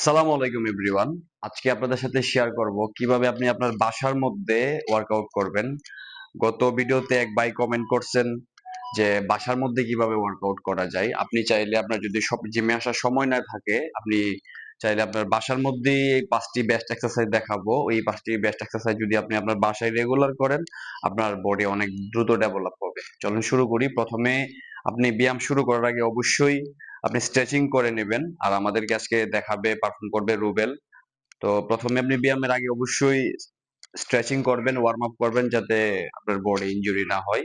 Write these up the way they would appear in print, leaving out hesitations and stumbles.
সালামু আলাইকুম এভরিওয়ান। আজকে আপনাদের সাথে শেয়ার করব কিভাবে আপনি আপনার বাসার মধ্যে ওয়ার্কআউট করবেন। গত ভিডিওতে এক ভাই কমেন্ট করছেন যে বাসার মধ্যে কিভাবে ওয়ার্কআউট করা যায়। আপনি চাইলে আপনার যদি সব জিমে আসার সময় না থাকে, আপনি চাইলে আপনার বাসার মধ্যেই এই 5টি বেস্ট এক্সারসাইজ দেখাবো। এই 5টি বেস্ট এক্সারসাইজ যদি আপনি আপনার বাসায় রেগুলার করেন, আপনার বডি অনেক দ্রুত ডেভেলপ হবে। চলুন শুরু করি। প্রথমে আপনি ব্যায়াম শুরু করার আগে অবশ্যই আপনি স্ট্রেচিং করে নেবেন। আর আমাদেরকে আজকে দেখাবে, পারফর্ম করবে রুবেল। তো প্রথমে আপনি ব্যায়ামের আগে অবশ্যই স্ট্রেচিং করবেন, ওয়ার্ম আপ করবেন, যাতে আপনার বডি ইনজুরি না হয়।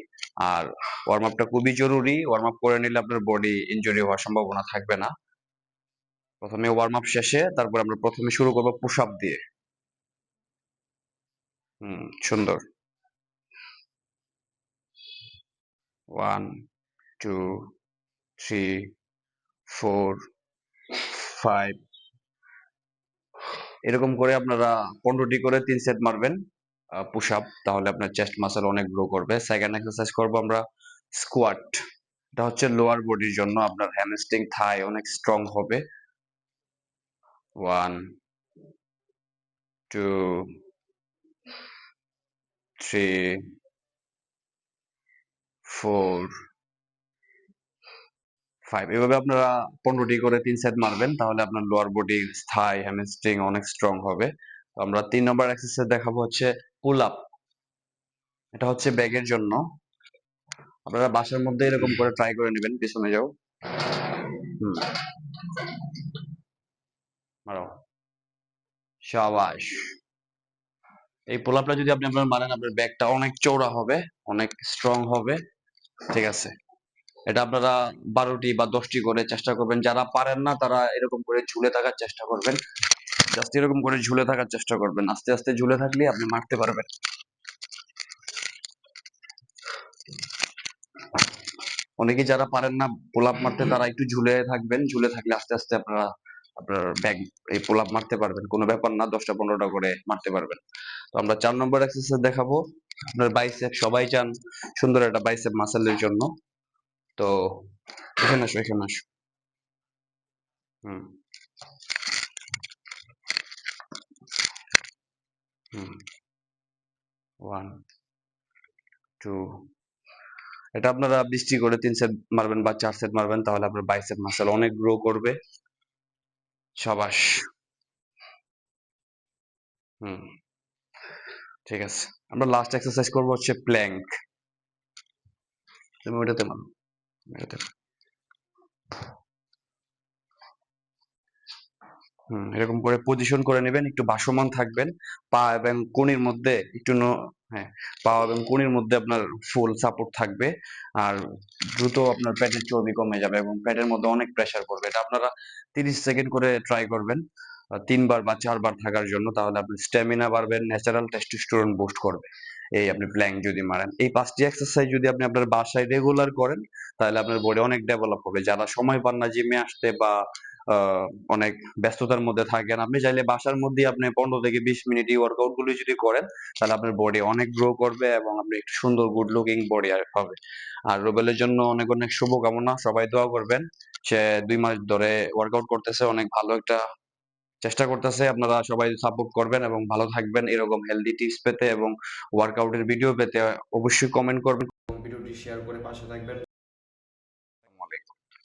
আর ওয়ার্ম আপটা খুবই জরুরি। ওয়ার্ম আপ করে নিলে আপনার বডি ইনজুরি হওয়ার সম্ভাবনা থাকবে না। প্রথমে ওয়ার্ম আপ শেষে তারপর আমরা প্রথমে শুরু করব পুশ আপ দিয়ে। সুন্দর। 1 2 3 4 5 এরকম করে আপনারা 15টি করে 3 সেট মারবেন পুশ আপ। তাহলে আপনার চেস্ট মাসল অনেক গ্রো করবে। সেকেন্ড এক্সারসাইজ করব আমরা স্কোয়াট। এটা হচ্ছে লোয়ার বডির জন্য। আপনার হ্যামস্ট্রিং থাই অনেক স্ট্রং হবে। 1 2 3 4 5 এভাবে আপনারা 15টি করে 3 সেট মারবেন। তাহলে আপনার লোয়ার বডির থাই হ্যামস্ট্রিং অনেক স্ট্রং হবে। তো আমরা 3 নম্বর এক্সারসাইজ দেখাবো হচ্ছে পুল আপ। এটা হচ্ছে ব্যাগের জন্য। আপনারা বাসার মধ্যে এরকম করে ট্রাই করে নেবেন। পিছনে যাও। হুম মারো। শাবাশ। এই পুল আপটা যদি আপনি আপনার মারেন, আপনার ব্যাগটা অনেক চওড়া হবে, অনেক স্ট্রং হবে। ঠিক আছে। এটা আপনারা 12টি বা 10টি করে চেষ্টা করবেন। যারা পারেন না তারা এরকম করে ঝুলে থাকার চেষ্টা করবেন। জাস্ট এরকম করে ঝুলে থাকার চেষ্টা করবেন। আস্তে আস্তে ঝুলে থাকলে আপনি মারতে পারবেন। অনেকে যারা পারেন না পুল আপ মারতে, তারা একটু ঝুলে থাকবেন। ঝুলে থাকলে আস্তে আস্তে আপনারা আপনার ব্যাগ এই পুল আপ মারতে পারবেন। কোনো ব্যাপার না, 10টা 15টা করে মারতে পারবেন। তো আমরা 4 নম্বর এক্সারসাইজ দেখাবো আপনার বাইসেপ। সবাই চান সুন্দর একটা বাইসেপ মাসেলের জন্য। তো এখানে আসো, এখানে আসো। হুম হুম 1 2 এটা আপনারা 20টি করে 3 সেট মারবেন বা 4 সেট মারবেন। তাহলে আপনার বাইসেপ মাসল অনেক গ্রো করবে। সাবাস। হুম ঠিক আছে। আমরা লাস্ট এক্সারসাইজ করবো হচ্ছে প্ল্যাঙ্ক। তুমি ওইটাতে মারো, এটাতে। এরকম করে পজিশন করে নেবেন, একটু ভাসমান থাকবেন। পা এবং কনির মধ্যে একটু হ্যাঁ, পা এবং কনির মধ্যে আপনার ফুল সাপোর্ট থাকবে। আর দ্রুত আপনার পেটের চর্বি কমে যাবে এবং পেটের মধ্যে অনেক প্রেসার পড়বে। এটা আপনারা 30 সেকেন্ড করে ট্রাই করবেন, 3 বার বা 4 বার থাকার জন্য। তাহলে আপনার স্ট্যামিনা বাড়বে, ন্যাচারাল টেস্টোস্টেরন বুস্ট করবে। এই আপনি প্ল্যাঙ্ক যদি মারেন, এই 5টি এক্সারসাইজ যদি আপনি আপনার বাসায় রেগুলার করেন, তাহলে আপনার বডি অনেক ডেভেলপ হবে। যারা সময় পান না জিমে আসতে বা আহ, অনেক ব্যস্ততার মধ্যে থাকেন, আপনি চাইলে বাসার মধ্যে আপনি 15 থেকে 20 মিনিট এই ওয়ার্কআউট গুলো যদি করেন, তাহলে আপনার বডি অনেক গ্রো করবে এবং আপনি একটু সুন্দর গুড লুকিং বডি হবে। আর রুবেলের জন্য অনেক অনেক শুভকামনা। সবাই দোয়া করবেন। সে 2 মাস ধরে ওয়ার্কআউট করতেছে, অনেক ভালো একটা চেষ্টা করতেছে। আপনারা সবাই সাপোর্ট করবেন এবং ভালো থাকবেন। এরকম হেলদি টিপস পেতে এবং ওয়ার্কআউটের ভিডিও পেতে অবশ্যই কমেন্ট করবেন এবং ভিডিওটি শেয়ার করে পাশে থাকবেন।